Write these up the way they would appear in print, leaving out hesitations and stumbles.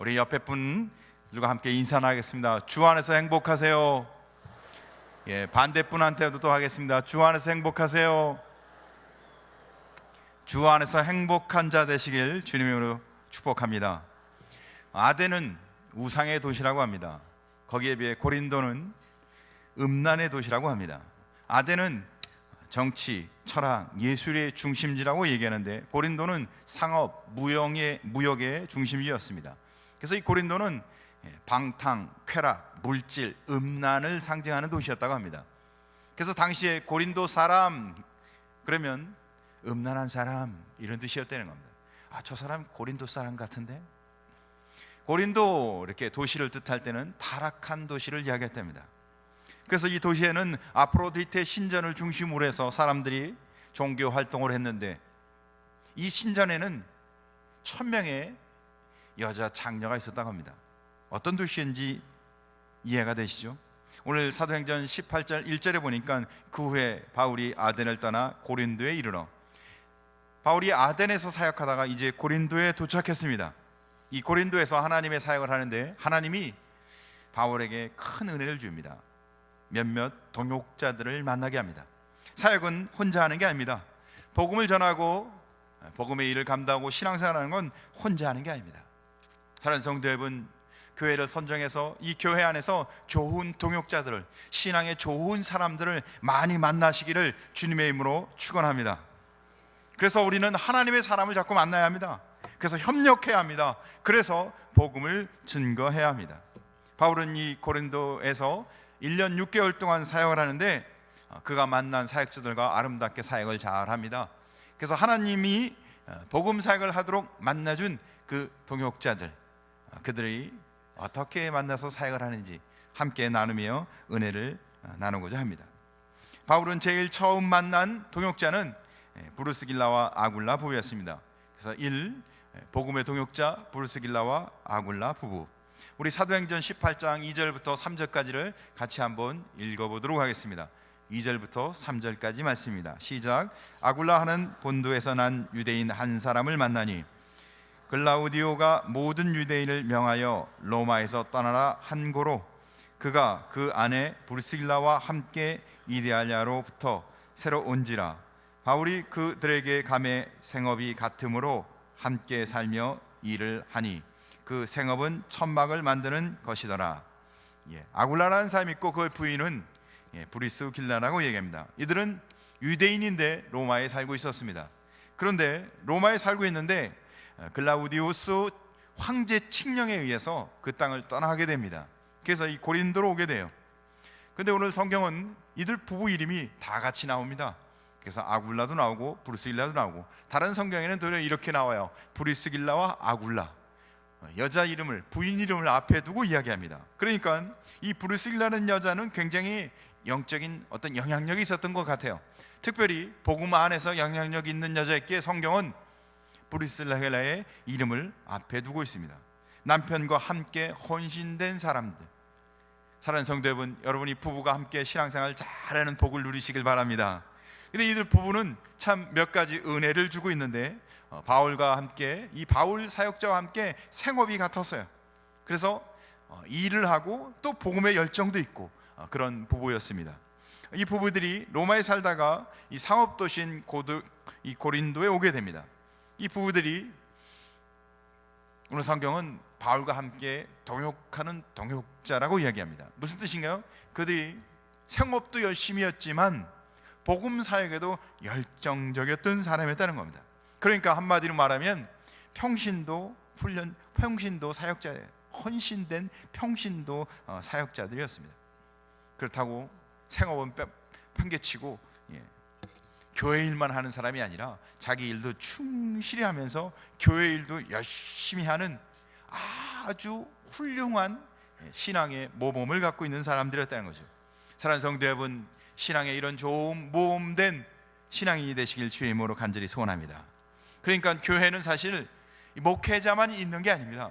우리 옆에 분들과 함께 인사 하겠습니다. 주 안에서 행복하세요. 반대분한테도 또 하겠습니다. 주 안에서 행복하세요. 주 안에서 행복한 자 되시길 주님의 이름으로 축복합니다. 아덴은 우상의 도시라고 합니다. 거기에 비해 고린도는 음란의 도시라고 합니다. 아덴은 정치, 철학, 예술의 중심지라고 얘기하는데 고린도는 상업, 무역의 중심지였습니다. 그래서 이 고린도는 방탕, 쾌락, 물질, 음란을 상징하는 도시였다고 합니다. 그래서 당시에 고린도 사람 그러면 음란한 사람 이런 뜻이었다는 겁니다. 저 사람 고린도 사람 같은데? 고린도 이렇게 도시를 뜻할 때는 타락한 도시를 이야기했답니다. 그래서 이 도시에는 아프로디테 신전을 중심으로 해서 사람들이 종교 활동을 했는데 이 신전에는 1000명의 여자 장녀가 있었다고 합니다. 어떤 도시인지 이해가 되시죠? 오늘 사도행전 18절 1절에 보니까 그 후에 바울이 아덴을 떠나 고린도에 이르러 바울이 아덴에서 사역하다가 이제 고린도에 도착했습니다. 이 고린도에서 하나님의 사역을 하는데 하나님이 바울에게 큰 은혜를 줍니다. 몇몇 동역자들을 만나게 합니다. 사역은 혼자 하는 게 아닙니다. 복음을 전하고 복음의 일을 감당하고 신앙생활하는 건 혼자 하는 게 아닙니다. 사랑하는 성도 여러분, 교회를 선정해서 이 교회 안에서 좋은 동역자들을, 신앙의 좋은 사람들을 많이 만나시기를 주님의 이름으로 축원합니다. 그래서 우리는 하나님의 사람을 자꾸 만나야 합니다. 그래서 협력해야 합니다. 그래서 복음을 증거해야 합니다. 바울은 이 고린도에서 1년 6개월 동안 사역을 하는데 그가 만난 사역자들과 아름답게 사역을 잘 합니다. 그래서 하나님이 복음 사역을 하도록 만나준 그 동역자들, 그들이 어떻게 만나서 사역을 하는지 함께 나누며 은혜를 나누고자 합니다. 바울은 제일 처음 만난 동역자는 브루스길라와 아굴라 부부였습니다. 그래서 1. 복음의 동역자 브루스길라와 아굴라 부부. 우리 사도행전 18장 2절부터 3절까지를 같이 한번 읽어보도록 하겠습니다. 2절부터 3절까지 말씀입니다. 시작. 아굴라 하는 본도에서 난 유대인 한 사람을 만나니 글라우디오가 모든 유대인을 명하여 로마에서 떠나라 한 고로 그가 그 안에 브루스길라와 함께 이데알리아로부터 새로 온지라. 바울이 그들에게 감에 생업이 같으므로 함께 살며 일을 하니 그 생업은 천막을 만드는 것이더라. 아굴라라는 사람이 있고 그 부인은 브리스길라라고 얘기합니다. 이들은 유대인인데 로마에 살고 있었습니다. 그런데 로마에 살고 있는데 글라우디우스 황제 칙령에 의해서 그 땅을 떠나게 됩니다. 그래서 이 고린도로 오게 돼요. 근데 오늘 성경은 이들 부부 이름이 다 같이 나옵니다. 그래서 아굴라도 나오고 브리스길라도 나오고, 다른 성경에는 도리어 이렇게 나와요. 브리스길라와 아굴라, 여자 이름을, 부인 이름을 앞에 두고 이야기합니다. 그러니까 이 브리스길라는 여자는 굉장히 영적인 어떤 영향력이 있었던 것 같아요. 특별히 복음 안에서 영향력 있는 여자였기에 성경은 브리스길라의 이름을 앞에 두고 있습니다. 남편과 함께 헌신된 사람들. 사랑하는 성도 여러분, 여러분이 부부가 함께 신앙생활 잘하는 복을 누리시길 바랍니다. 근데 이들 부부는 참 몇 가지 은혜를 주고 있는데 바울과 함께, 이 바울 사역자와 함께 생업이 같았어요. 그래서 일을 하고 또 복음의 열정도 있고 그런 부부였습니다. 이 부부들이 로마에 살다가 이 상업도시인 이 고린도에 오게 됩니다. 이 부부들이 오늘 성경은 바울과 함께 동역하는 동역자라고 이야기합니다. 무슨 뜻인가요? 그들이 생업도 열심히 했지만 복음 사역에도 열정적이었던 사람이었다는 겁니다. 그러니까 한마디로 말하면 평신도 사역자, 헌신된 평신도 사역자들이었습니다. 그렇다고 생업은 팽개치고 교회 일만 하는 사람이 아니라 자기 일도 충실히 하면서 교회 일도 열심히 하는 아주 훌륭한 신앙의 모범을 갖고 있는 사람들이었다는 거죠. 사랑하는 성도 여러분, 신앙에 이런 좋은 모범된 신앙인이 되시길 주의 이름으로 간절히 소원합니다. 그러니까 교회는 사실 목회자만 있는 게 아닙니다.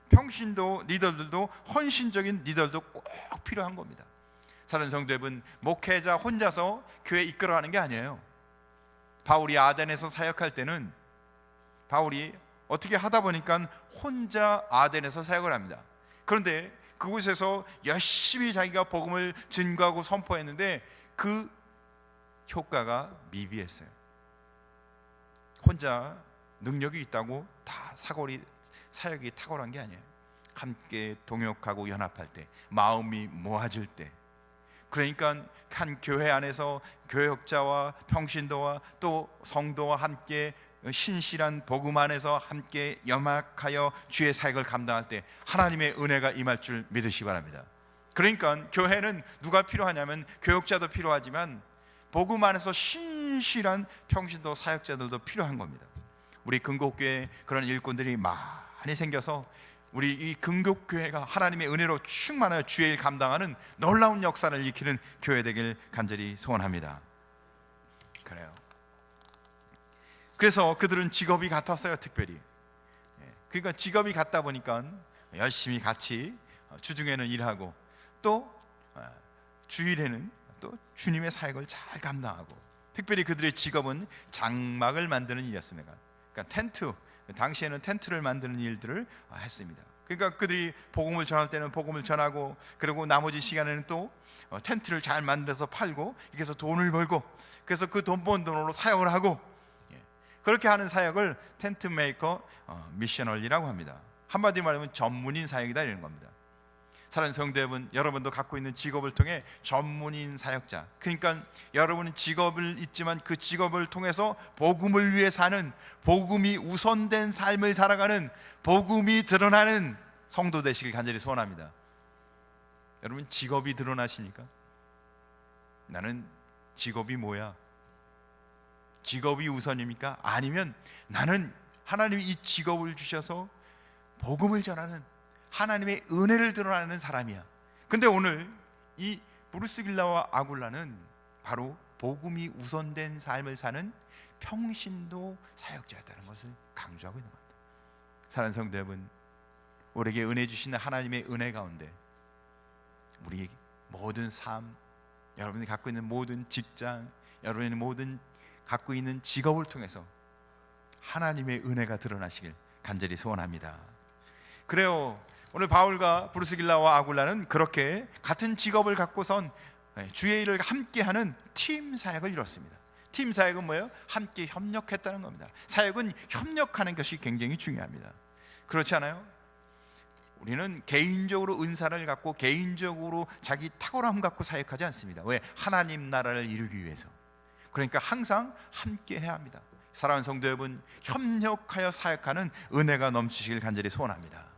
평신도 리더들도, 헌신적인 리더들도 꼭 필요한 겁니다. 사랑하는 성도 여러분, 목회자 혼자서 교회 이끌어가는 게 아니에요. 바울이 아덴에서 사역할 때는 바울이 어떻게 하다 보니까 혼자 아덴에서 사역을 합니다. 그런데 그곳에서 열심히 자기가 복음을 증거하고 선포했는데 그 효과가 미비했어요. 혼자 능력이 있다고 다 사역이 탁월한 게 아니에요. 함께 동역하고 연합할 때, 마음이 모아질 때, 그러니까 한 교회 안에서 교역자와 평신도와 또 성도와 함께 신실한 복음 안에서 함께 연합하여 주의 사역을 감당할 때 하나님의 은혜가 임할 줄 믿으시기 바랍니다. 그러니까 교회는 누가 필요하냐면 교역자도 필요하지만 복음 안에서 신실한 평신도 사역자들도 필요한 겁니다. 우리 근곡교회에 그런 일꾼들이 많이 생겨서 우리 이 근곡교회가 하나님의 은혜로 충만하여 주의 일 감당하는 놀라운 역사를 일으키는 교회 되길 간절히 소원합니다. 그래요. 그래서 그들은 직업이 같았어요. 특별히. 그러니까 직업이 같다 보니까 열심히 같이 주중에는 일하고 또 주일에는 또 주님의 사역을 잘 감당하고, 특별히 그들의 직업은 장막을 만드는 일이었습니다. 그러니까 텐트, 당시에는 텐트를 만드는 일들을 했습니다. 그러니까 그들이 복음을 전할 때는 복음을 전하고, 그리고 나머지 시간에는 또 텐트를 잘 만들어서 팔고, 이렇게 해서 돈을 벌고, 그래서 그 돈 번 돈으로 사역을 하고, 그렇게 하는 사역을 텐트 메이커 미셔널이라고 합니다. 한마디로 말하면 전문인 사역이다 이런 겁니다. 사랑하는 성도 여러분, 여러분도 갖고 있는 직업을 통해 전문인 사역자, 그러니까 여러분은 직업을 있지만 그 직업을 통해서 복음을 위해 사는, 복음이 우선된 삶을 살아가는, 복음이 드러나는 성도 되시길 간절히 소원합니다. 여러분 직업이 드러나십니까? 나는 직업이 뭐야? 직업이 우선입니까? 아니면 나는 하나님이 이 직업을 주셔서 복음을 전하는, 하나님의 은혜를 드러나는 사람이야. 근데 오늘 이 브루스길라와 아굴라는 바로 복음이 우선된 삶을 사는 평신도 사역자였다는 것을 강조하고 있는 겁니다. 사랑하는 성도 여러분, 우리에게 은혜 주시는 하나님의 은혜 가운데 우리 모든 삶, 여러분이 갖고 있는 모든 직장, 여러분의 모든 갖고 있는 직업을 통해서 하나님의 은혜가 드러나시길 간절히 소원합니다. 그래요. 오늘 바울과 브루스길라와 아굴라는 그렇게 같은 직업을 갖고선 주의 일을 함께하는 팀 사역을 이뤘습니다. 팀 사역은 뭐예요? 함께 협력했다는 겁니다. 사역은 협력하는 것이 굉장히 중요합니다. 그렇지 않아요? 우리는 개인적으로 은사를 갖고 개인적으로 자기 탁월함 갖고 사역하지 않습니다. 왜? 하나님 나라를 이루기 위해서. 그러니까 항상 함께 해야 합니다. 사랑하는 성도 여러분, 협력하여 사역하는 은혜가 넘치시길 간절히 소원합니다.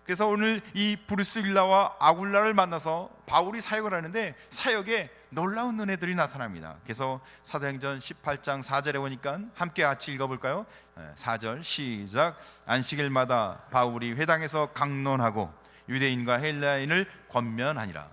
그래서 오늘 이 브루스길라와 아굴라를 만나서 바울이 사역을 하는데 사역에 놀라운 은혜들이 나타납니다. 그래서 사도행전 18장 4절에 보니까 함께 같이 읽어볼까요? 4절 시작. 안식일마다 바울이 회당에서 강론하고 유대인과 헬라인을 권면하니라.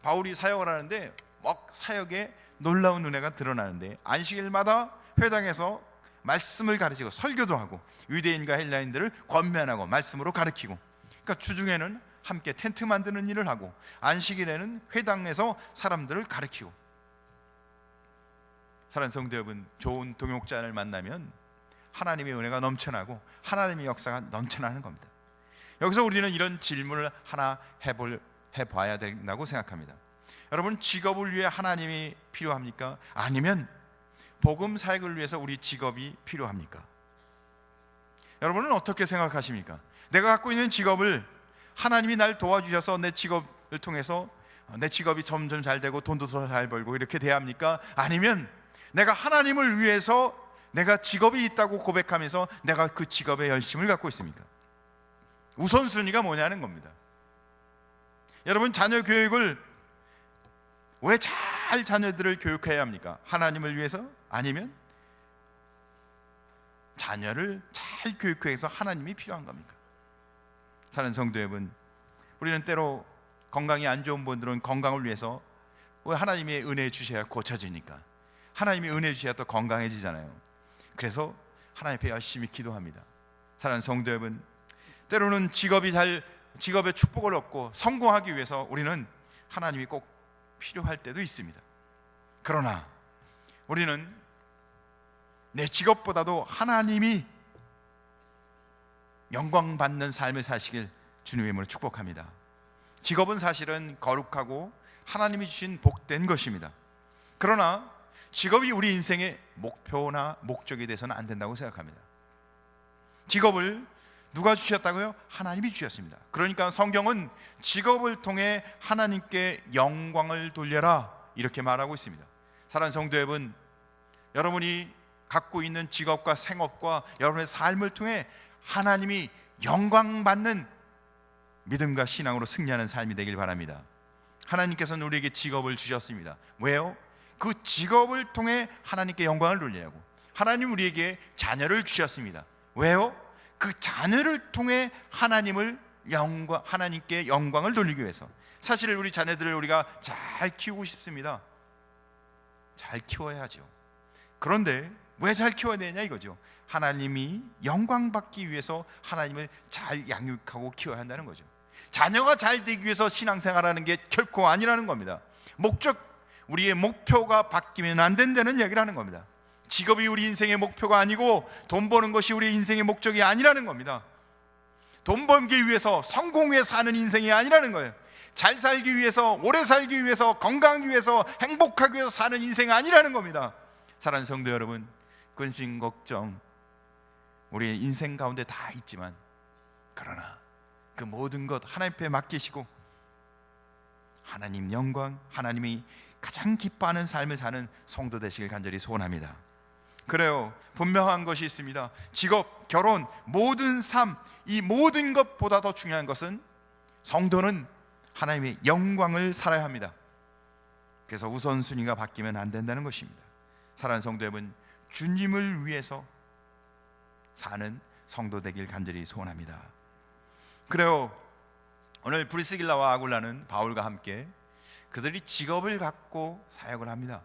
바울이 사역을 하는데 막 사역에 놀라운 은혜가 드러나는데, 안식일마다 회당에서 말씀을 가르치고 설교도 하고 유대인과 헬라인들을 권면하고 말씀으로 가르치고, 그러니까 주중에는 함께 텐트 만드는 일을 하고 안식일에는 회당에서 사람들을 가르치고. 사랑하는 성도 여러분, 좋은 동역자를 만나면 하나님의 은혜가 넘쳐나고 하나님의 역사가 넘쳐나는 겁니다. 여기서 우리는 이런 질문을 하나 해봐야 된다고 생각합니다. 여러분, 직업을 위해 하나님이 필요합니까? 아니면 복음 사역을 위해서 우리 직업이 필요합니까? 여러분은 어떻게 생각하십니까? 내가 갖고 있는 직업을 하나님이 날 도와주셔서 내 직업을 통해서 내 직업이 점점 잘 되고 돈도 더 잘 벌고 이렇게 돼야 합니까? 아니면 내가 하나님을 위해서 내가 직업이 있다고 고백하면서 내가 그 직업에 열심을 갖고 있습니까? 우선순위가 뭐냐는 겁니다. 여러분, 자녀 교육을 왜 잘 자녀들을 교육해야 합니까? 하나님을 위해서? 아니면 자녀를 잘 교육해서 하나님이 필요한 겁니까? 사랑하는 성도 여러분, 우리는 때로 건강이 안 좋은 분들은 건강을 위해서 왜 하나님의 은혜 주셔야 고쳐지니까, 하나님의 은혜 주셔야 또 건강해지잖아요. 그래서 하나님 앞에 열심히 기도합니다. 사랑하는 성도 여러분, 때로는 직업의 축복을 얻고 성공하기 위해서 우리는 하나님이 꼭 필요할 때도 있습니다. 그러나 우리는 내 직업보다도 하나님이 영광 받는 삶을 사시길 주님의 이름으로 축복합니다. 직업은 사실은 거룩하고 하나님이 주신 복된 것입니다. 그러나 직업이 우리 인생의 목표나 목적이 돼서는 안 된다고 생각합니다. 직업을 누가 주셨다고요? 하나님이 주셨습니다. 그러니까 성경은 직업을 통해 하나님께 영광을 돌려라 이렇게 말하고 있습니다. 사랑하는 성도 여러분, 여러분이 갖고 있는 직업과 생업과 여러분의 삶을 통해 하나님이 영광 받는 믿음과 신앙으로 승리하는 삶이 되길 바랍니다. 하나님께서는 우리에게 직업을 주셨습니다. 왜요? 그 직업을 통해 하나님께 영광을 돌리려고. 하나님 우리에게 자녀를 주셨습니다. 왜요? 그 자녀를 통해 하나님께 영광을 돌리기 위해서. 사실 우리 자녀들을 우리가 잘 키우고 싶습니다. 잘 키워야죠. 그런데 왜 잘 키워야 되냐 이거죠. 하나님이 영광 받기 위해서 하나님을 잘 양육하고 키워야 한다는 거죠. 자녀가 잘 되기 위해서 신앙생활하는 게 결코 아니라는 겁니다. 우리의 목표가 바뀌면 안 된다는 얘기를 하는 겁니다. 직업이 우리 인생의 목표가 아니고 돈 버는 것이 우리 인생의 목적이 아니라는 겁니다. 돈 벌기 위해서 성공해 사는 인생이 아니라는 거예요. 잘 살기 위해서, 오래 살기 위해서, 건강하기 위해서, 행복하기 위해서 사는 인생이 아니라는 겁니다. 사랑하는 성도 여러분, 근심 걱정 우리의 인생 가운데 다 있지만, 그러나 그 모든 것 하나님 앞에 맡기시고 하나님 영광, 하나님이 가장 기뻐하는 삶을 사는 성도 되시길 간절히 소원합니다. 그래요, 분명한 것이 있습니다. 직업, 결혼, 모든 삶, 이 모든 것보다 더 중요한 것은 성도는 하나님의 영광을 살아야 합니다. 그래서 우선순위가 바뀌면 안 된다는 것입니다. 사랑하는 성도 여러분, 주님을 위해서 사는 성도 되길 간절히 소원합니다. 그래요, 오늘 브리스길라와 아굴라는 바울과 함께 그들이 직업을 갖고 사역을 합니다.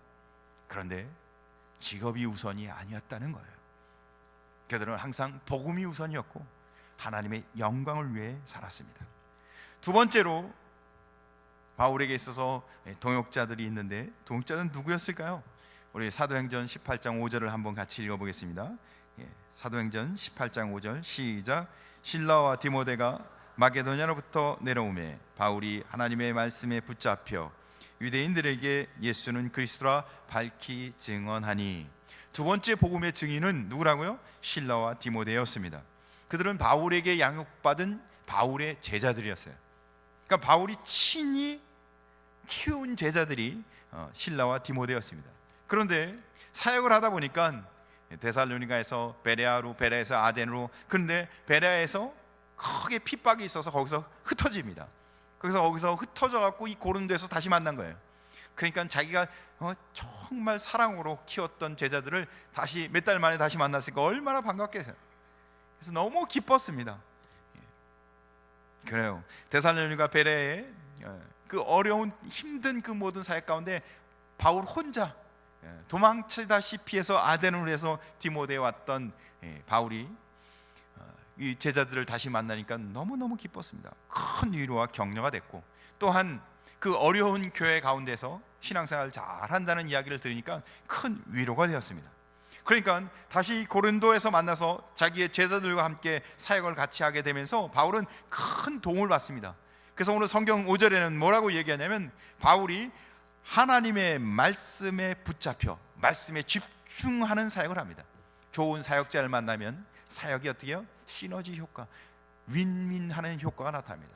그런데 직업이 우선이 아니었다는 거예요. 그들은 항상 복음이 우선이었고 하나님의 영광을 위해 살았습니다. 두 번째로 바울에게 있어서 동역자들이 있는데, 동역자는 누구였을까요? 우리 사도행전 18장 5절을 한번 같이 읽어보겠습니다. 사도행전 18장 5절 시작. 실라와 디모데가 마게도냐로부터 내려오매 바울이 하나님의 말씀에 붙잡혀 유대인들에게 예수는 그리스도라 밝히 증언하니. 두 번째 복음의 증인은 누구라고요? 실라와 디모데였습니다. 그들은 바울에게 양육받은 바울의 제자들이었어요. 그러니까 바울이 친히 키운 제자들이 실라와 디모데였습니다. 그런데 사역을 하다 보니까 데살로니가에서 베레아로, 베레아에서 아덴으로, 그런데 베레아에서 크게 핍박이 있어서 거기서 흩어집니다. 거기서 흩어져 갖고 이 고린도에서 다시 만난 거예요. 그러니까 자기가 정말 사랑으로 키웠던 제자들을 다시 몇 달 만에 다시 만났으니까 얼마나 반갑겠어요. 그래서 너무 기뻤습니다. 그래요, 데살로니가 베레아에 그 어려운 힘든 그 모든 사역 가운데 바울 혼자 도망치다시피 해서 아덴으로 해서 디모데에 왔던 바울이 이 제자들을 다시 만나니까 너무너무 기뻤습니다. 큰 위로와 격려가 됐고, 또한 그 어려운 교회 가운데서 신앙생활을 잘한다는 이야기를 들으니까 큰 위로가 되었습니다. 그러니까 다시 고린도에서 만나서 자기의 제자들과 함께 사역을 같이 하게 되면서 바울은 큰 도움을 받습니다. 그래서 오늘 성경 5절에는 뭐라고 얘기하냐면, 바울이 하나님의 말씀에 붙잡혀 말씀에 집중하는 사역을 합니다. 좋은 사역자를 만나면 사역이 어떻게 해요? 시너지 효과, 윈윈하는 효과가 나타납니다.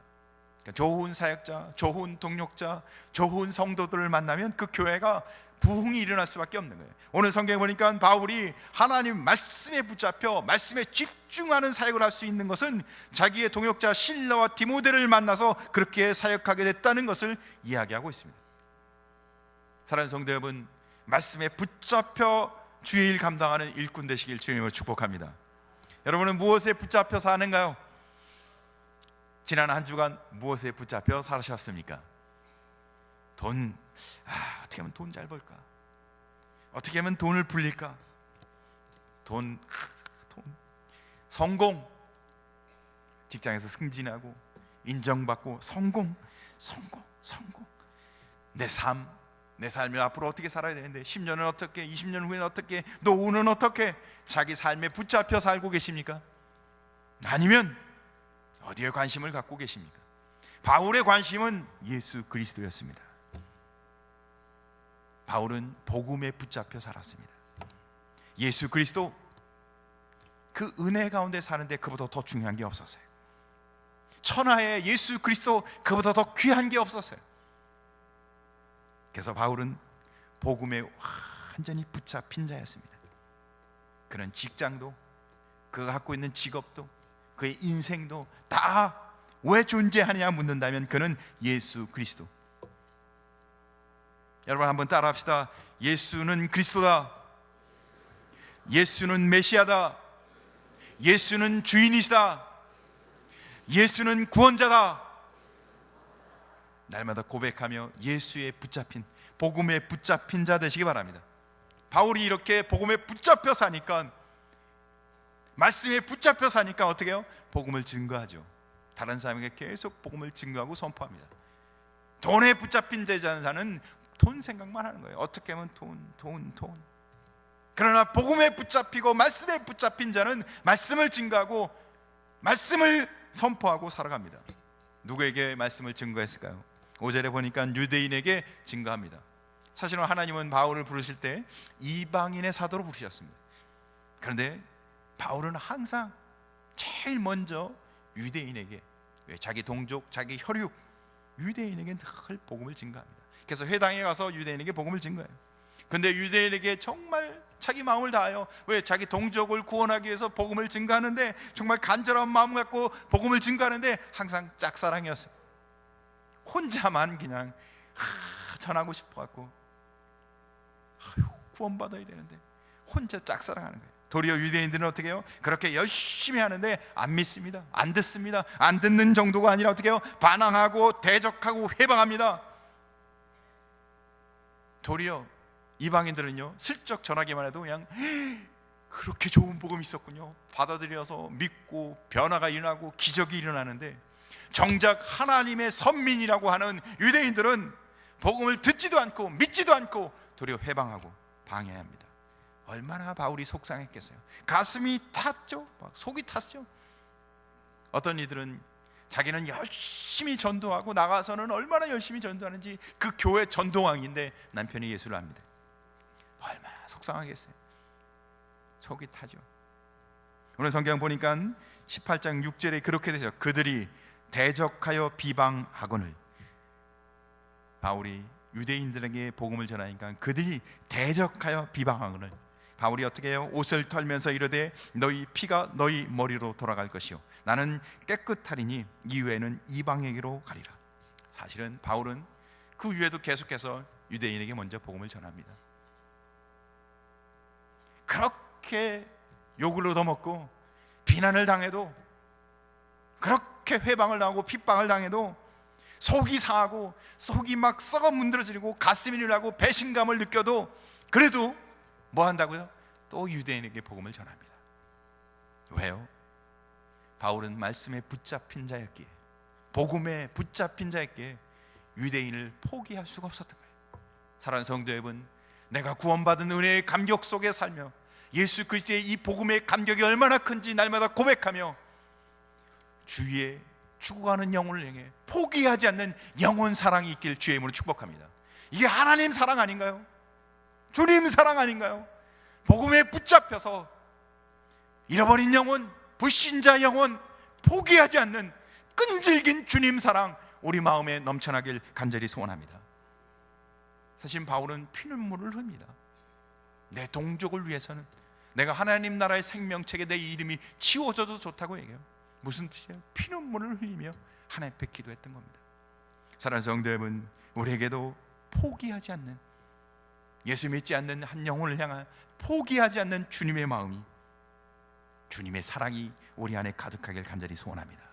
그러니까 좋은 사역자, 좋은 동력자, 좋은 성도들을 만나면 그 교회가 부흥이 일어날 수밖에 없는 거예요. 오늘 성경에 보니까 바울이 하나님 말씀에 붙잡혀 말씀에 집중하는 사역을 할 수 있는 것은 자기의 동역자 실라와 디모데를 만나서 그렇게 사역하게 됐다는 것을 이야기하고 있습니다. 사랑하는 성도 여러분, 말씀에 붙잡혀 주의 일 감당하는 일꾼 되시길 주님으로 축복합니다. 여러분은 무엇에 붙잡혀 사는가요? 지난 한 주간 무엇에 붙잡혀 살으셨습니까? 어떻게 하면 돈 잘 벌까? 어떻게 하면 돈을 불릴까? 돈, 성공, 직장에서 승진하고 인정받고 성공. 내 삶을 앞으로 어떻게 살아야 되는데, 10년은 어떻게, 20년 후에는 어떻게, 노후는 어떻게, 자기 삶에 붙잡혀 살고 계십니까? 아니면 어디에 관심을 갖고 계십니까? 바울의 관심은 예수 그리스도였습니다. 바울은 복음에 붙잡혀 살았습니다. 예수 그리스도, 그 은혜 가운데 사는데 그보다 더 중요한 게 없었어요. 천하에 예수 그리스도, 그보다 더 귀한 게 없었어요. 그래서 바울은 복음에 완전히 붙잡힌 자였습니다. 그는 직장도, 그가 갖고 있는 직업도, 그의 인생도 다 왜 존재하느냐 묻는다면 그는 예수 그리스도. 여러분 한번 따라 합시다. 예수는 그리스도다. 예수는 메시아다. 예수는 주인이시다. 예수는 구원자다. 날마다 고백하며 예수에 붙잡힌, 복음에 붙잡힌 자 되시기 바랍니다. 바울이 이렇게 복음에 붙잡혀 사니까, 말씀에 붙잡혀 사니까 어떻게 해요? 복음을 증거하죠. 다른 사람에게 계속 복음을 증거하고 선포합니다. 돈에 붙잡힌 자는 돈 생각만 하는 거예요. 어떻게 하면 돈. 그러나 복음에 붙잡히고 말씀에 붙잡힌 자는 말씀을 증거하고 말씀을 선포하고 살아갑니다. 누구에게 말씀을 증거했을까요? 5절에 보니까 유대인에게 증거합니다. 사실은 하나님은 바울을 부르실 때 이방인의 사도로 부르셨습니다. 그런데 바울은 항상 제일 먼저 유대인에게, 자기 동족, 자기 혈육 유대인에게 늘 복음을 증거합니다. 그래서 회당에 가서 유대인에게 복음을 증거해요. 근데 유대인에게 정말 자기 마음을 다하여, 왜? 자기 동족을 구원하기 위해서 복음을 증거하는데, 정말 간절한 마음 갖고 복음을 증거하는데 항상 짝사랑이었어요. 혼자만 그냥 전하고 싶어갖고, 구원받아야 되는데 혼자 짝사랑하는 거예요. 도리어 유대인들은 어떻게 해요? 그렇게 열심히 하는데 안 믿습니다. 안 듣습니다. 안 듣는 정도가 아니라 어떻게 해요? 반항하고 대적하고 회방합니다. 도리어 이방인들은요, 슬쩍 전하기만 해도 그냥 그렇게 좋은 복음이 있었군요, 받아들여서 믿고 변화가 일어나고 기적이 일어나는데, 정작 하나님의 선민이라고 하는 유대인들은 복음을 듣지도 않고 믿지도 않고 도리어 회방하고 방해합니다. 얼마나 바울이 속상했겠어요. 가슴이 탔죠. 속이 탔죠. 어떤 이들은 자기는 열심히 전도하고 나가서는 얼마나 열심히 전도하는지 그 교회 전도왕인데 남편이 예수를 압니다. 얼마나 속상하겠어요. 속이 타죠. 오늘 성경 보니까 18장 6절에 그렇게 되죠. 그들이 대적하여 비방하거늘. 바울이 유대인들에게 복음을 전하니까 그들이 대적하여 비방하거늘. 바울이 어떻게 해요? 옷을 털면서 이르되 너희 피가 너희 머리로 돌아갈 것이요 나는 깨끗하리니 이후에는 이방에게로 가리라. 사실은 바울은 그 위에도 계속해서 유대인에게 먼저 복음을 전합니다. 그렇게 욕을 얻어먹고 비난을 당해도, 그렇게 회방을 당하고 핍박을 당해도 속이 상하고 속이 막 썩어 문드러지고 가슴이 일하고 배신감을 느껴도 그래도 뭐 한다고요? 또 유대인에게 복음을 전합니다. 왜요? 바울은 말씀에 붙잡힌 자였기에, 복음에 붙잡힌 자였기에 유대인을 포기할 수가 없었던 거예요. 사랑하는 성도 여러분, 내가 구원받은 은혜의 감격 속에 살며 예수 그리스도의 이 복음의 감격이 얼마나 큰지 날마다 고백하며 주위에 죽어가는 영혼을 향해 포기하지 않는 영혼 사랑이 있길 주의 이름으로 축복합니다. 이게 하나님 사랑 아닌가요? 주님 사랑 아닌가요? 복음에 붙잡혀서 잃어버린 영혼, 불신자 영혼 포기하지 않는 끈질긴 주님 사랑 우리 마음에 넘쳐나길 간절히 소원합니다. 사실 바울은 피눈물을 흘립니다. 내 동족을 위해서는, 내가 하나님 나라의 생명책에 내 이름이 지워져도 좋다고 얘기해요. 무슨 뜻이에요? 피눈물을 흘리며 하나님 앞에 기도했던 겁니다. 사랑하는 성도 여러분, 우리에게도 포기하지 않는, 예수 믿지 않는 한 영혼을 향한 포기하지 않는 주님의 마음이, 주님의 사랑이 우리 안에 가득하길 간절히 소원합니다.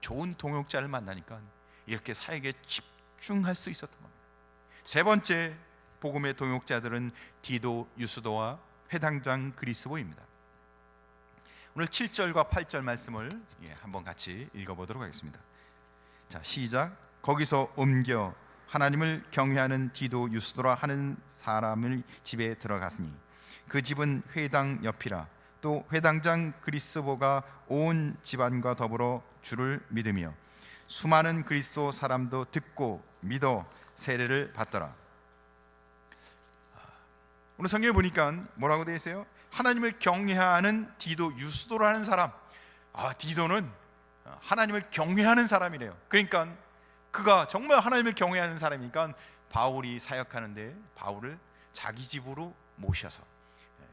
좋은 동역자를 만나니까 이렇게 사역에 집중할 수 있었던 겁니다. 세 번째 복음의 동역자들은 디도, 유스도와 회당장 그리스보입니다. 오늘 7절과 8절 말씀을 한번 같이 읽어보도록 하겠습니다. 자, 시작. 거기서 옮겨 하나님을 경외하는 디도, 유스도라 하는 사람을 집에 들어갔으니 그 집은 회당 옆이라 또 회당장 그리스보가 온 집안과 더불어 주를 믿으며 수많은 그리스도 사람도 듣고 믿어 세례를 받더라. 오늘 성경에 보니까 뭐라고 되어 있어요? 하나님을 경외하는 디도, 유스도라는 사람. 디도는 하나님을 경외하는 사람이래요. 그러니까 그가 정말 하나님을 경외하는 사람이니까 바울이 사역하는데 바울을 자기 집으로 모셔서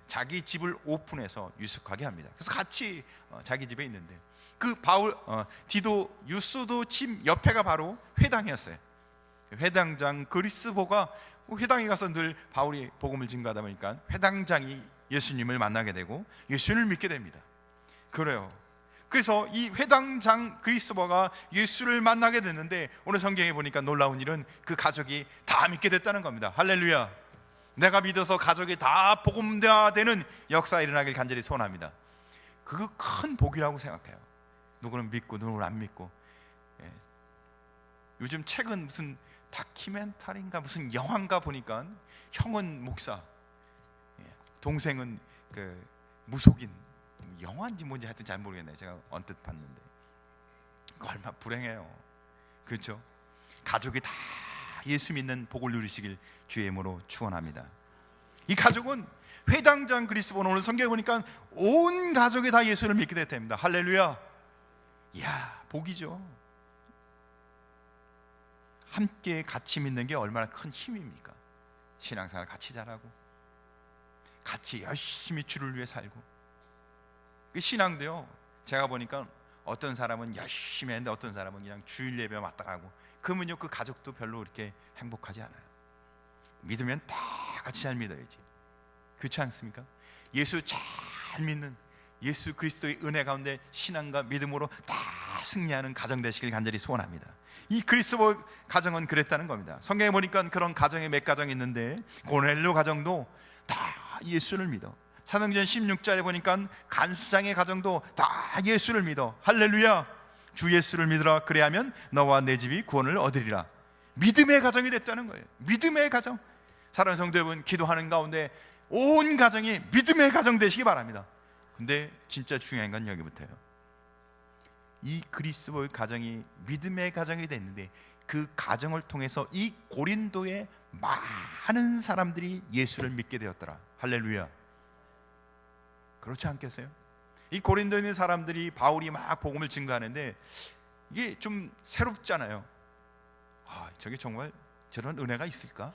자기 집을 오픈해서 유숙하게 합니다. 그래서 같이 자기 집에 있는데 그 바울, 디도, 유스도 집 옆에가 바로 회당이었어요. 회당장 그리스보가 회당에 가서 늘 바울이 복음을 증거하다 보니까 회당장이 예수님을 만나게 되고 예수님을 믿게 됩니다. 그래요. 그래서 이 회당장 그리스보가 예수를 만나게 됐는데 오늘 성경에 보니까 놀라운 일은 그 가족이 다 믿게 됐다는 겁니다. 할렐루야. 내가 믿어서 가족이 다 복음화되는 역사 일어나길 간절히 소원합니다. 그거 큰 복이라고 생각해요. 누구는 믿고 누구는 안 믿고. 요즘 책은 무슨 다큐멘터리인가 무슨 영화인가 보니까 형은 목사, 동생은 그 무속인, 영화인지 뭔지 하여튼 잘 모르겠네요. 제가 언뜻 봤는데 얼마나 불행해요. 그렇죠? 가족이 다 예수 믿는 복을 누리시길 주의 이름으로 축원합니다. 이 가족은 회당장 그리스보는 오늘 성경에 보니까 온 가족이 다 예수를 믿게 됐답니다. 할렐루야. 이야, 복이죠. 함께 같이 믿는 게 얼마나 큰 힘입니까? 신앙생활 같이 잘하고 같이 열심히 주를 위해 살고. 그 신앙도요, 제가 보니까 어떤 사람은 열심히 했는데 어떤 사람은 그냥 주일 예배 왔다 가고, 그러면요 그 가족도 별로 그렇게 행복하지 않아요. 믿으면 다 같이 잘 믿어야지. 그렇지 않습니까? 예수 잘 믿는, 예수 그리스도의 은혜 가운데 신앙과 믿음으로 다 승리하는 가정 되시길 간절히 소원합니다. 이 그리스도 가정은 그랬다는 겁니다. 성경에 보니까 그런 가정이 몇 가정이 있는데 고넬료 가정도 다 예수를 믿어. 사도행전 16절에 보니까 간수장의 가정도 다 예수를 믿어. 할렐루야. 주 예수를 믿으라. 그래야면 너와 내 집이 구원을 얻으리라. 믿음의 가정이 됐다는 거예요. 믿음의 가정. 사랑하는 성도 여러분, 기도하는 가운데 온 가정이 믿음의 가정 되시기 바랍니다. 근데 진짜 중요한 건 여기부터예요. 이 그리스도의 가정이 믿음의 가정이 됐는데 그 가정을 통해서 이 고린도의 많은 사람들이 예수를 믿게 되었더라. 할렐루야. 그렇지 않겠어요? 이 고린도에 있는 사람들이 바울이 막 복음을 증거하는데 이게 좀 새롭잖아요. 저게 정말 저런 은혜가 있을까?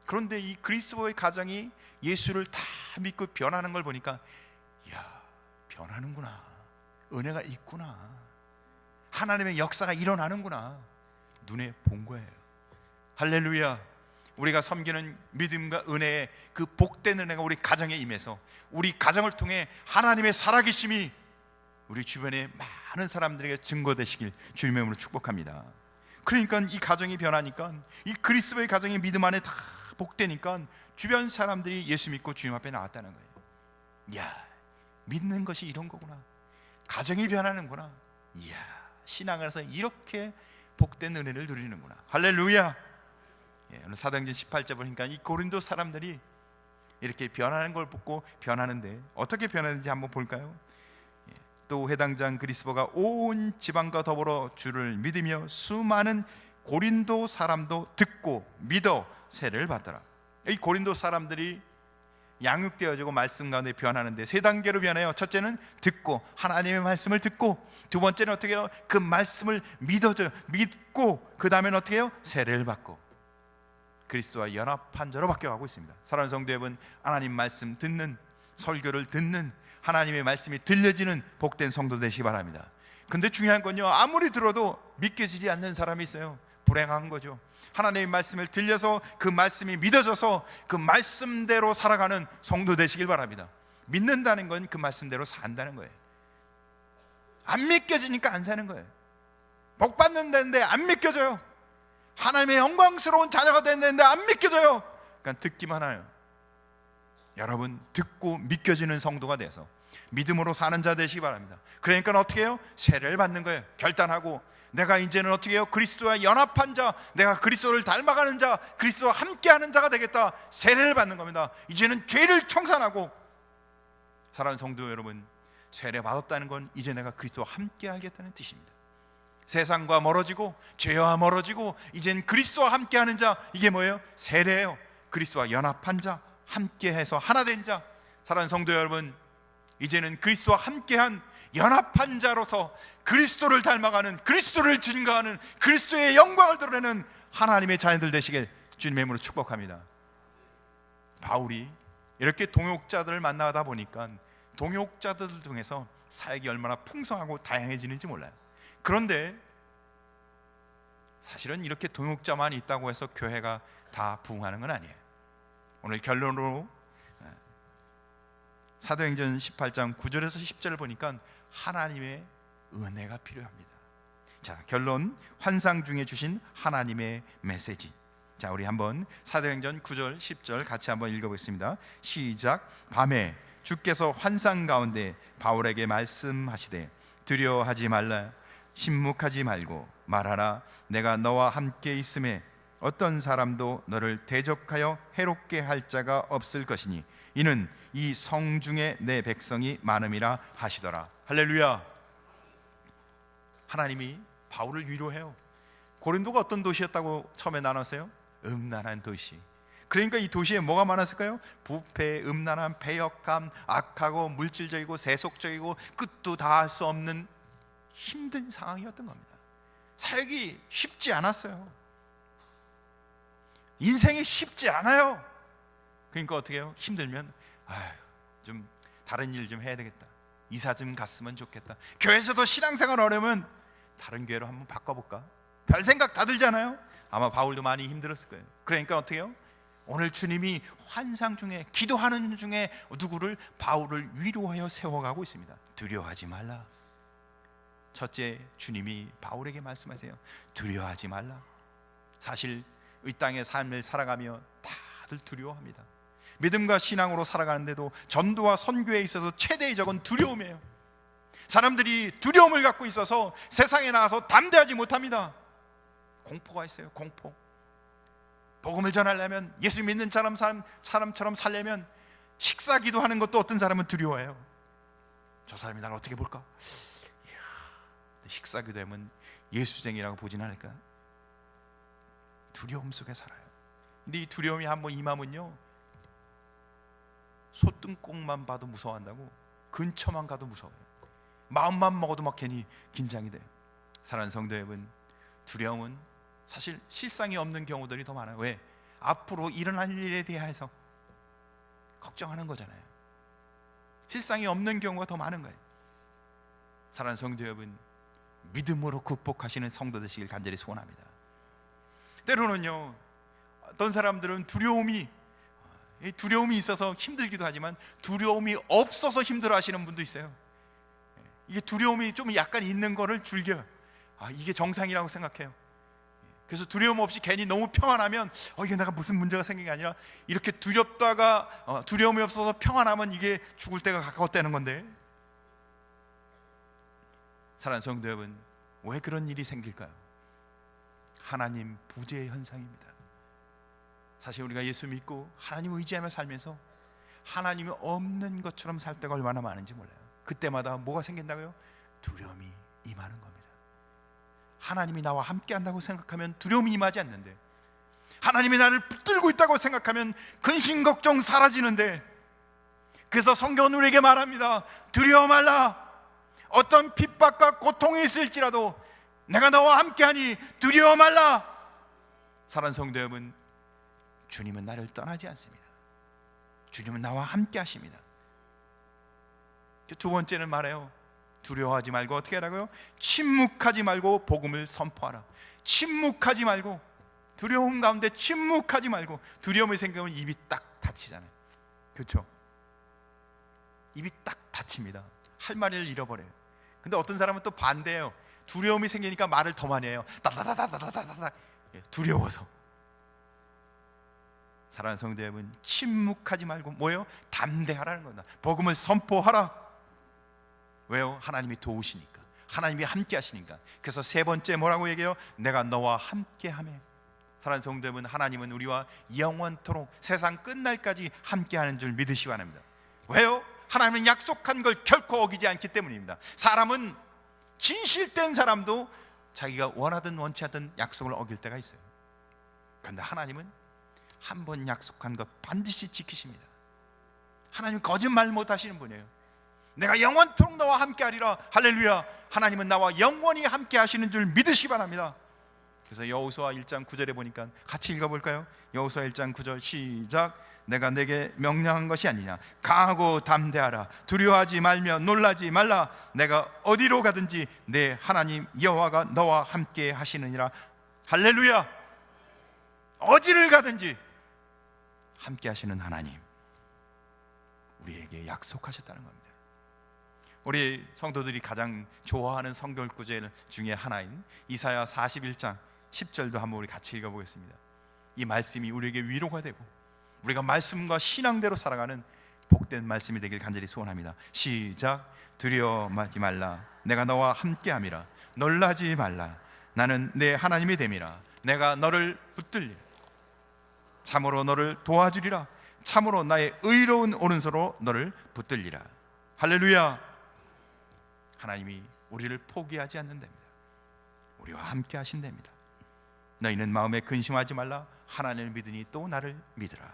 그런데 이 그리스도의 가정이 예수를 다 믿고 변하는 걸 보니까, 이야, 변하는구나. 은혜가 있구나. 하나님의 역사가 일어나는구나. 눈에 본 거예요. 할렐루야. 우리가 섬기는 믿음과 은혜의 그 복된 은혜가 우리 가정에 임해서 우리 가정을 통해 하나님의 살아계심이 우리 주변에 많은 사람들에게 증거되시길 주님의 이름으로 축복합니다. 그러니까 이 가정이 변하니까, 이 그리스도의 가정이 믿음 안에 다 복되니까 주변 사람들이 예수 믿고 주님 앞에 나왔다는 거예요. 이야, 믿는 것이 이런 거구나. 가정이 변하는구나. 이야, 신앙에서 이렇게 복된 은혜를 누리는구나. 할렐루야. 오늘 사도행전 18절 보니까 이 고린도 사람들이 이렇게 변하는 걸 보고 변하는데 어떻게 변하는지 한번 볼까요? 또 회당장 그리스보가 온 지방과 더불어 주를 믿으며 수많은 고린도 사람도 듣고 믿어 세례를 받더라. 이 고린도 사람들이 양육되어지고 말씀 가운데 변하는데 세 단계로 변해요. 첫째는 듣고, 하나님의 말씀을 듣고, 두 번째는 어떻게 해요? 그 말씀을 믿어줘요. 믿고, 그 다음에는 어떻게 해요? 세례를 받고 그리스도와 연합한 자로 바뀌어가고 있습니다. 사랑하는 성도 여러분, 하나님 말씀 듣는, 설교를 듣는, 하나님의 말씀이 들려지는 복된 성도 되시기 바랍니다. 근데 중요한 건요, 아무리 들어도 믿겨지지 않는 사람이 있어요. 불행한 거죠. 하나님의 말씀을 들려서 그 말씀이 믿어져서 그 말씀대로 살아가는 성도 되시길 바랍니다. 믿는다는 건 그 말씀대로 산다는 거예요. 안 믿겨지니까 안 사는 거예요. 복 받는다는데 안 믿겨져요. 하나님의 영광스러운 자녀가 됐는데 안 믿겨져요. 그러니까 듣기만 해요. 여러분, 듣고 믿겨지는 성도가 돼서 믿음으로 사는 자 되시기 바랍니다. 그러니까 어떻게 해요? 세례를 받는 거예요. 결단하고 내가 이제는 어떻게 해요? 그리스도와 연합한 자, 내가 그리스도를 닮아가는 자, 그리스도와 함께하는 자가 되겠다. 세례를 받는 겁니다. 이제는 죄를 청산하고, 사랑하는 성도 여러분, 세례 받았다는 건 이제 내가 그리스도와 함께 하겠다는 뜻입니다. 세상과 멀어지고 죄와 멀어지고 이젠 그리스도와 함께하는 자, 이게 뭐예요? 세례예요. 그리스도와 연합한 자, 함께해서 하나 된 자. 사랑하는 성도 여러분, 이제는 그리스도와 함께한 연합한 자로서 그리스도를 닮아가는, 그리스도를 증거하는, 그리스도의 영광을 드러내는 하나님의 자녀들 되시길 주님의 이름으로 축복합니다. 바울이 이렇게 동역자들을 만나다 보니까 동역자들 중에서 사역이 얼마나 풍성하고 다양해지는지 몰라요. 그런데 사실은 이렇게 동역자만 있다고 해서 교회가 다 부흥하는 건 아니에요. 오늘 결론으로 사도행전 18장 9절에서 10절을 보니까 하나님의 은혜가 필요합니다. 자, 결론, 환상 중에 주신 하나님의 메시지. 자, 우리 한번 사도행전 9절 10절 같이 한번 읽어보겠습니다. 시작. 밤에 주께서 환상 가운데 바울에게 말씀하시되 두려워하지 말라, 침묵하지 말고 말하라. 내가 너와 함께 있음에 어떤 사람도 너를 대적하여 해롭게 할 자가 없을 것이니 이는 이 성 중에 내 백성이 많음이라 하시더라. 할렐루야. 하나님이 바울을 위로해요. 고린도가 어떤 도시였다고 처음에 나눴어요? 음란한 도시. 그러니까 이 도시에 뭐가 많았을까요? 부패, 음란함, 배역함, 악하고 물질적이고 세속적이고 끝도 닿을 수 없는 힘든 상황이었던 겁니다. 사역이 쉽지 않았어요. 인생이 쉽지 않아요. 그러니까 어떻게 해요? 힘들면 좀 다른 일 좀 해야 되겠다, 이사 좀 갔으면 좋겠다, 교회에서도 신앙생활 어려우면 다른 교회로 한번 바꿔볼까, 별 생각 다 들잖아요. 아마 바울도 많이 힘들었을 거예요. 그러니까 어떻게 해요? 오늘 주님이 환상 중에, 기도하는 중에 누구를? 바울을 위로하여 세워가고 있습니다. 두려워하지 말라. 첫째, 주님이 바울에게 말씀하세요. 두려워하지 말라. 사실 이 땅의 삶을 살아가며 다들 두려워합니다. 믿음과 신앙으로 살아가는데도 전도와 선교에 있어서 최대의 적은 두려움이에요. 사람들이 두려움을 갖고 있어서 세상에 나가서 담대하지 못합니다. 공포가 있어요. 공포. 복음을 전하려면, 예수 믿는 사람처럼 살려면 식사 기도하는 것도 어떤 사람은 두려워해요. 저 사람이 나를 어떻게 볼까? 식사 기도하면 예수쟁이라고 보진 않을까? 두려움 속에 살아요. 근데 이 두려움이 한번 임하면요, 소등꼭만 봐도 무서워한다고, 근처만 가도 무서워요. 마음만 먹어도 막 괜히 긴장이 돼요. 사랑하는 성도 여러분, 두려움은 사실 실상이 없는 경우들이 더 많아요. 왜? 앞으로 일어날 일에 대해서 걱정하는 거잖아요. 실상이 없는 경우가 더 많은 거예요. 사랑하는 성도 여러분, 믿음으로 극복하시는 성도 되시길 간절히 소원합니다. 때로는요, 어떤 사람들은 두려움이 있어서 힘들기도 하지만 두려움이 없어서 힘들어하시는 분도 있어요. 이게 두려움이 좀 약간 있는 거를 즐겨요. 이게 정상이라고 생각해요. 그래서 두려움 없이 괜히 너무 평안하면 이게 내가 무슨 문제가 생긴 게 아니라, 이렇게 두렵다가 두려움이 없어서 평안하면 이게 죽을 때가 가까웠다는 건데, 사랑하는 성도 여러분, 왜 그런 일이 생길까요? 하나님 부재의 현상입니다. 사실 우리가 예수 믿고 하나님 의지하며 살면서 하나님이 없는 것처럼 살 때가 얼마나 많은지 몰라요. 그때마다 뭐가 생긴다고요? 두려움이 임하는 겁니다. 하나님이 나와 함께 한다고 생각하면 두려움이 임하지 않는데, 하나님이 나를 붙들고 있다고 생각하면 근심 걱정 사라지는데, 그래서 성경은 우리에게 말합니다. 두려워 말라. 어떤 핍박과 고통이 있을지라도 내가 너와 함께하니 두려워 말라. 사랑하는 성도 여러분, 주님은 나를 떠나지 않습니다. 주님은 나와 함께 하십니다. 두 번째는 말해요. 두려워하지 말고 어떻게 하라고요? 침묵하지 말고 복음을 선포하라. 침묵하지 말고, 두려움 가운데 침묵하지 말고. 두려움이 생기면 입이 딱 닫히잖아요. 그렇죠? 입이 딱 닫힙니다. 할 말을 잃어버려요. 근데 어떤 사람은 또 반대예요. 두려움이 생기니까 말을 더 많이 해요. 따다다다다다다다. 두려워서. 사랑하는 성도 여러분, 침묵하지 말고 뭐예요? 담대하라는 겁니다. 복음을 선포하라. 왜요? 하나님이 도우시니까, 하나님이 함께 하시니까. 그래서 세 번째 뭐라고 얘기해요? 내가 너와 함께 하며. 사랑하는 성도 여러분, 하나님은 우리와 영원토록 세상 끝날까지 함께 하는 줄 믿으시기 바랍니다. 왜요? 하나님은 약속한 걸 결코 어기지 않기 때문입니다. 사람은 진실된 사람도 자기가 원하든 원치 않든 약속을 어길 때가 있어요. 그런데 하나님은 한 번 약속한 것 반드시 지키십니다. 하나님은 거짓말 못 하시는 분이에요. 내가 영원토록 너와 함께 하리라. 할렐루야. 하나님은 나와 영원히 함께 하시는 줄 믿으시기 바랍니다. 그래서 여호수아 1장 9절에 보니까 같이 읽어볼까요? 여호수아 1장 9절 시작. 내가 내게 명령한 것이 아니냐. 강하고 담대하라. 두려워하지 말며 놀라지 말라. 내가 어디로 가든지 내 하나님 여호와가 너와 함께 하시느니라. 할렐루야. 어디를 가든지 함께 하시는 하나님, 우리에게 약속하셨다는 겁니다. 우리 성도들이 가장 좋아하는 성경 구절 중에 하나인 이사야 41장 10절도 한번 우리 같이 읽어보겠습니다. 이 말씀이 우리에게 위로가 되고 우리가 말씀과 신앙대로 살아가는 복된 말씀이 되길 간절히 소원합니다. 시작. 두려워하지 말라. 내가 너와 함께함이라. 놀라지 말라. 나는 내 하나님이 됨이라. 내가 너를 붙들리라. 참으로 너를 도와주리라. 참으로 나의 의로운 오른손으로 너를 붙들리라. 할렐루야. 하나님이 우리를 포기하지 않는답니다. 우리와 함께 하신답니다. 너희는 마음에 근심하지 말라. 하나님을 믿으니 또 나를 믿으라.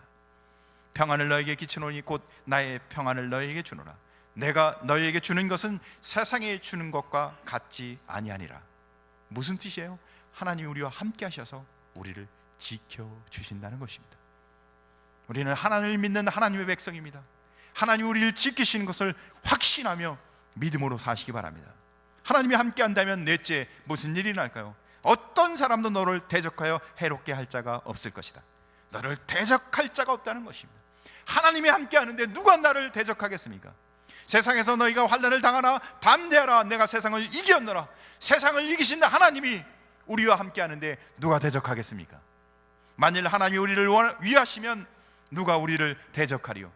평안을 너에게 끼치노니 곧 나의 평안을 너에게 주노라. 내가 너에게 주는 것은 세상에 주는 것과 같지 아니하니라. 무슨 뜻이에요? 하나님이 우리와 함께 하셔서 우리를 지켜주신다는 것입니다. 우리는 하나님을 믿는 하나님의 백성입니다. 하나님이 우리를 지키시는 것을 확신하며 믿음으로 사시기 바랍니다. 하나님이 함께 한다면 넷째 무슨 일이 날까요? 어떤 사람도 너를 대적하여 해롭게 할 자가 없을 것이다. 너를 대적할 자가 없다는 것입니다. 하나님이 함께 하는데 누가 나를 대적하겠습니까? 세상에서 너희가 환난을 당하나 담대하라. 내가 세상을 이겼노라. 세상을 이기신 하나님이 우리와 함께 하는데 누가 대적하겠습니까? 만일 하나님이 우리를 위하시면 누가 우리를 대적하리요?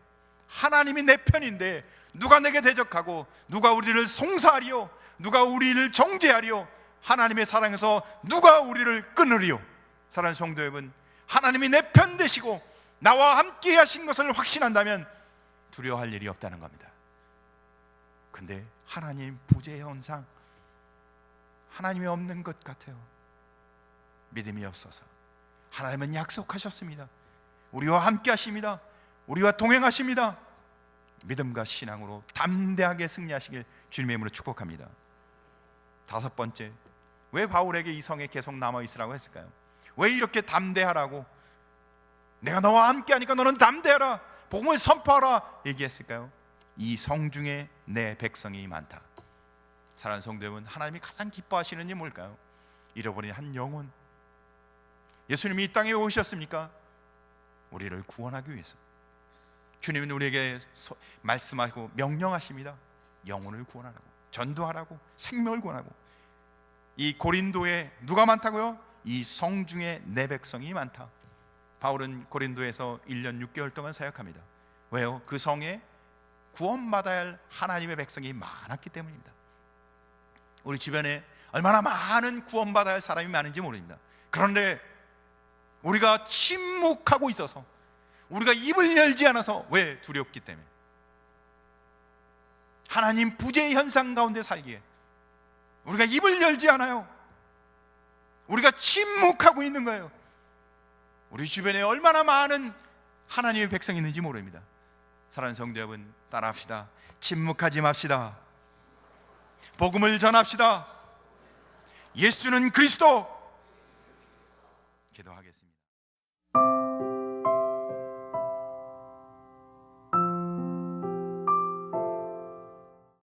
하나님이 내 편인데 누가 내게 대적하고 누가 우리를 송사하리요? 누가 우리를 정죄하리요? 하나님의 사랑에서 누가 우리를 끊으리요? 사랑하는 성도 여러분, 하나님이 내 편 되시고 나와 함께 하신 것을 확신한다면 두려워할 일이 없다는 겁니다. 근데 하나님 부재 현상, 하나님이 없는 것 같아요. 믿음이 없어서. 하나님은 약속하셨습니다. 우리와 함께 하십니다. 우리와 동행하십니다. 믿음과 신앙으로 담대하게 승리하시길 주님의 이름으로 축복합니다. 다섯 번째, 왜 바울에게 이 성에 계속 남아있으라고 했을까요? 왜 이렇게 담대하라고, 내가 너와 함께 하니까 너는 담대하라, 복음을 선포하라 얘기했을까요? 이 성 중에 내 백성이 많다. 사랑하는 성도 여러분, 하나님이 가장 기뻐하시는 일이 뭘까요? 잃어버린 한 영혼. 예수님이 이 땅에 오셨습니까? 우리를 구원하기 위해서. 주님은 우리에게 말씀하시고 명령하십니다. 영혼을 구원하라고, 전도하라고, 생명을 구원하고. 이 고린도에 누가 많다고요? 이 성 중에 내 백성이 많다. 바울은 고린도에서 1년 6개월 동안 사역합니다. 왜요? 그 성에 구원받아야 할 하나님의 백성이 많았기 때문입니다. 우리 주변에 얼마나 많은 구원받아야 할 사람이 많은지 모릅니다. 그런데 우리가 침묵하고 있어서, 우리가 입을 열지 않아서, 왜? 두렵기 때문에. 하나님 부재의 현상 가운데 살기에 우리가 입을 열지 않아요. 우리가 침묵하고 있는 거예요. 우리 주변에 얼마나 많은 하나님의 백성이 있는지 모릅니다. 사랑하는 성도 여러분, 따라합시다. 침묵하지 맙시다. 복음을 전합시다. 예수는 그리스도,